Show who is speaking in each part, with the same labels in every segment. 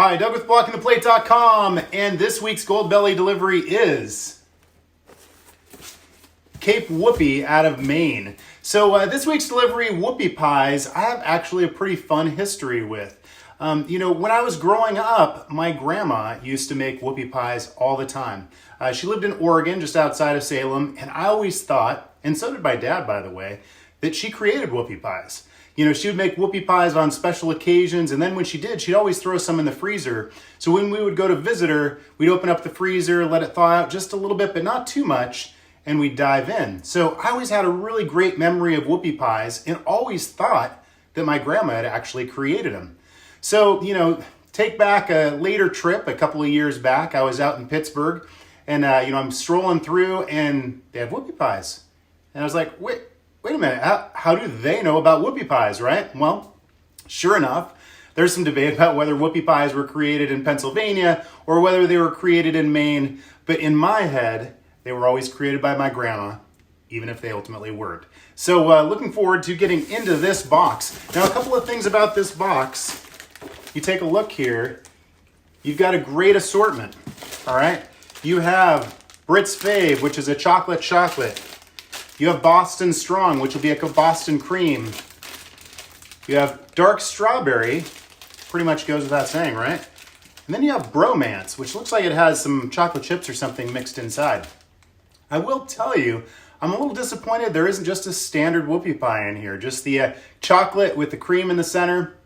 Speaker 1: Hi, Doug with blockingtheplate.com, and this week's Goldbelly delivery is Cape Whoopie out of Maine. So this week's delivery, Whoopie Pies, I have actually a pretty fun history with. When I was growing up, my grandma used to make Whoopie Pies all the time. She lived in Oregon, just outside of Salem, and I always thought, and so did my dad, by the way, that she created Whoopie Pies. You know, she would make Whoopie Pies on special occasions, and then when she did, she'd always throw some in the freezer. So when we would go to visit her, we'd open up the freezer, let it thaw out just a little bit, but not too much, and we'd dive in. So I always had a really great memory of Whoopie Pies and always thought that my grandma had actually created them. So, take back a later trip, a couple of years back, I was out in Pittsburgh, and, I'm strolling through, and they had Whoopie Pies. And I was like, wait a minute, how do they know about Whoopie Pies, right? Well, sure enough, there's some debate about whether Whoopie Pies were created in Pennsylvania or whether they were created in Maine. But in my head, they were always created by my grandma, even if they ultimately weren't. So looking forward to getting into this box. Now, a couple of things about this box. You take a look here, you've got a great assortment, all right? You have Brits Fave, which is a chocolate. You have Boston Strong, which will be a Boston Cream. You have Dark Strawberry, pretty much goes without saying, right? And then you have Bromance, which looks like it has some chocolate chips or something mixed inside. I will tell you, I'm a little disappointed there isn't just a standard Whoopie Pie in here, just the chocolate with the cream in the center.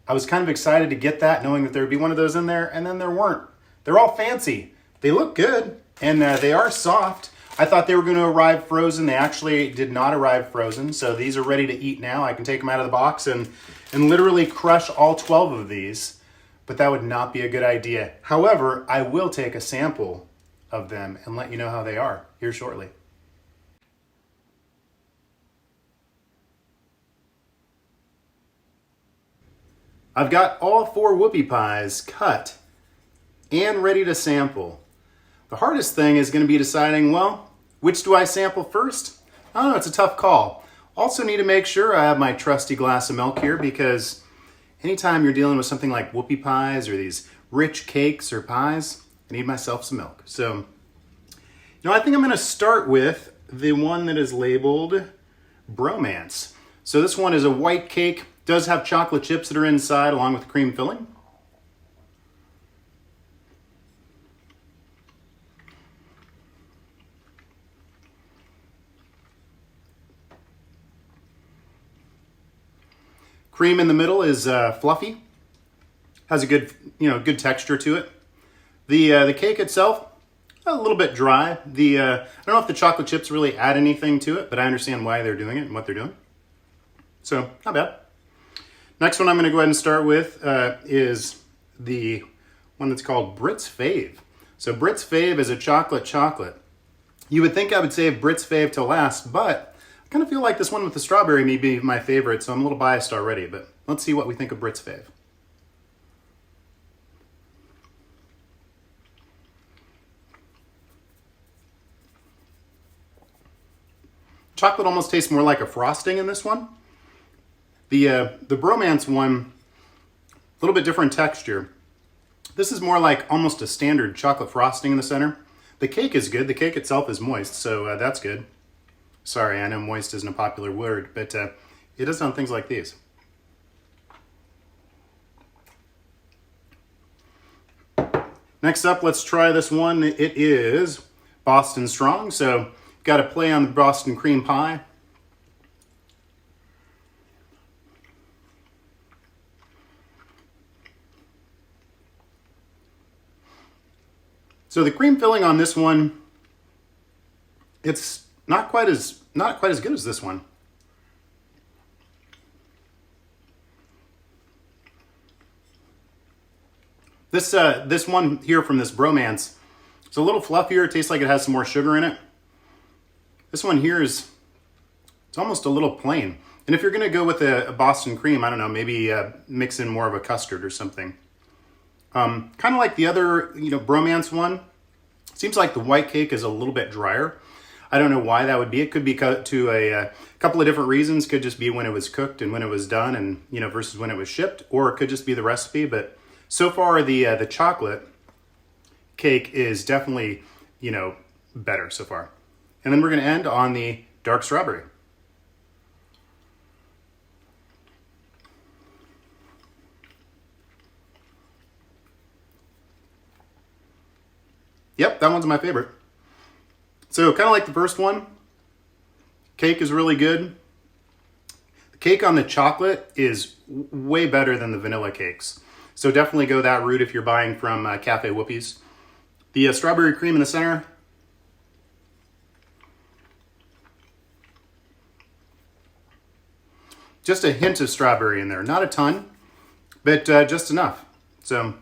Speaker 1: I was kind of excited to get that, knowing that there would be one of those in there, and then there weren't. They're all fancy. They look good, and they are soft. I thought they were going to arrive frozen. They actually did not arrive frozen, so these are ready to eat now. I can take them out of the box and literally crush all 12 of these, but that would not be a good idea. However, I will take a sample of them and let you know how they are here shortly. I've got all 4 Whoopie Pies cut and ready to sample. The hardest thing is going to be deciding, well, which do I sample first? I don't know, it's a tough call. Also need to make sure I have my trusty glass of milk here, because anytime you're dealing with something like Whoopie Pies or these rich cakes or pies, I need myself some milk. So, I think I'm going to start with the one that is labeled Bromance. So this one is a white cake, does have chocolate chips that are inside along with cream filling. Cream in the middle is fluffy, has a good texture to it. The cake itself, a little bit dry. I don't know if the chocolate chips really add anything to it, but I understand why they're doing it and what they're doing. So, not bad. Next one I'm going to go ahead and start with is the one that's called Brits Fave. So Brits Fave is a chocolate. You would think I would save Brits Fave till last, but I kind of feel like this one with the strawberry may be my favorite, so I'm a little biased already, but let's see what we think of Brits Fave. Chocolate almost tastes more like a frosting in this one. The Bromance one, a little bit different texture. This is more like almost a standard chocolate frosting in the center. The cake is good. The cake itself is moist, so that's good. Sorry, I know moist isn't a popular word, but it is on things like these. Next up, let's try this one. It is Boston Strong, so got to play on the Boston cream pie. So the cream filling on this one, it's not quite as good as this one. This one here from this Bromance, it's a little fluffier. It tastes like it has some more sugar in it. This one here it's almost a little plain. And if you're going to go with a Boston cream, I don't know, maybe mix in more of a custard or something. Kind of like the other, Bromance one. Seems like the white cake is a little bit drier. I don't know why that would be. It could be to a couple of different reasons. Could just be when it was cooked and when it was done, and versus when it was shipped, or it could just be the recipe. But So far, the chocolate cake is definitely, you know, better so far. And then we're going to end on the dark strawberry. Yep, that one's my favorite. So kind of like the first one, cake is really good. The cake on the chocolate is way better than the vanilla cakes. So definitely go that route if you're buying from Cape Whoopies. The strawberry cream in the center, just a hint of strawberry in there. Not a ton, but just enough. So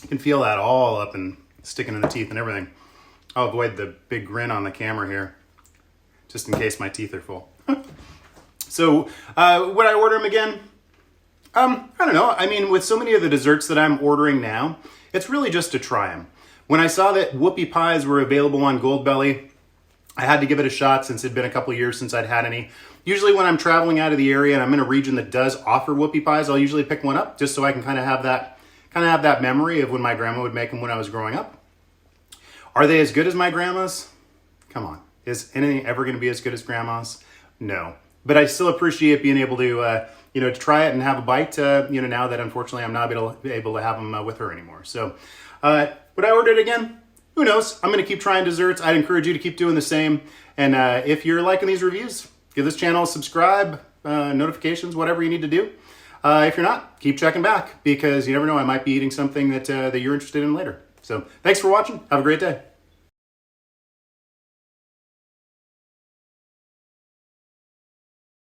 Speaker 1: you can feel that all up and sticking in the teeth and everything. I'll avoid the big grin on the camera here, just in case my teeth are full. So would I order them again? I don't know. I mean, with so many of the desserts that I'm ordering now, it's really just to try them. When I saw that Whoopie Pies were available on Goldbelly, I had to give it a shot since it'd been a couple years since I'd had any. Usually when I'm traveling out of the area and I'm in a region that does offer Whoopie Pies, I'll usually pick one up just so I can kind of have that memory of when my grandma would make them when I was growing up. Are they as good as my grandma's? Come on. Is anything ever going to be as good as grandma's? No. But I still appreciate being able to, to try it and have a bite, now that unfortunately I'm not able to have them with her anymore. So would I order it again? Who knows? I'm going to keep trying desserts. I'd encourage you to keep doing the same. And if you're liking these reviews, give this channel a subscribe, notifications, whatever you need to do. If you're not, keep checking back because you never know, I might be eating something that you're interested in later. So thanks for watching. Have a great day.